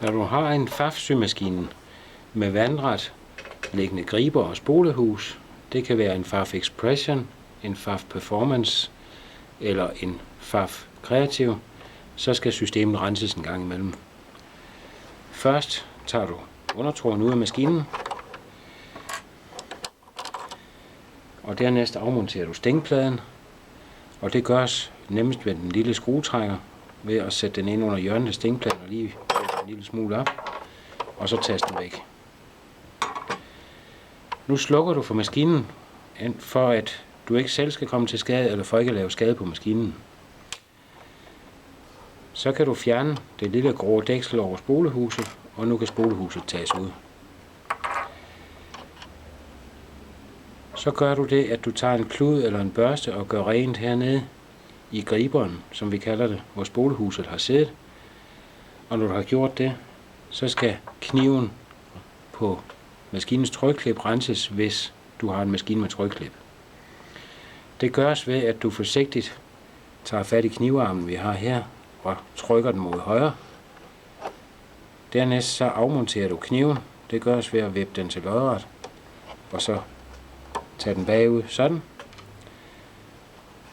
Når du har en FAF-symaskine med vandret, liggende griber og spolehus, det kan være en FAF Expression, en FAF Performance eller en FAF Creative, så skal systemet renses en gang imellem. Først tager du undertråden ud af maskinen, og dernæst afmonterer du stængpladen, og det gøres nemmest med den lille skruetrækker, ved at sætte den ind under hjørnet af stængpladen og lige en lille smule op, og så tager den væk. Nu slukker du for maskinen, for at du ikke selv skal komme til skade, eller for ikke at lave skade på maskinen. Så kan du fjerne det lille grå dæksel over spolehuset, og nu kan spolehuset tages ud. Så gør du det, at du tager en klud eller en børste og gør rent hernede i griberen, som vi kalder det, hvor spolehuset har siddet. Og når du har gjort det, så skal kniven på maskinens trykklip renses, hvis du har en maskine med trykklip. Det gøres ved, at du forsigtigt tager fat i knivarmen, vi har her, og trykker den mod højre. Dernæst så afmonterer du kniven. Det gøres ved at vippe den til lodret, og så tage den bagud sådan.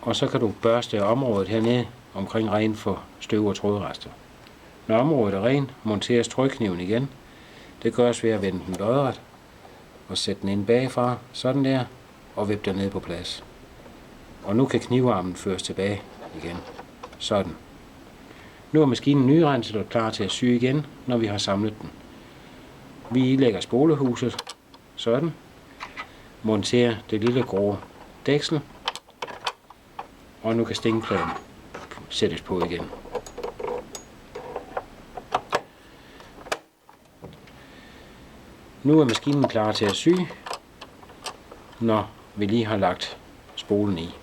Og så kan du børste området hernede omkring ren for støv og trådrester. Når området er ren, monteres trykkniven igen. Det gøres ved at vende den lodret og sætte den ind bagfra, sådan der, og vippe den ned på plads. Og nu kan knivarmen føres tilbage igen. Sådan. Nu er maskinen nyrenset og klar til at sy igen, når vi har samlet den. Vi ilægger spolehuset, sådan. Monterer det lille grå dæksel, og nu kan stængpladen sættes på igen. Nu er maskinen klar til at sy, når vi lige har lagt spolen i.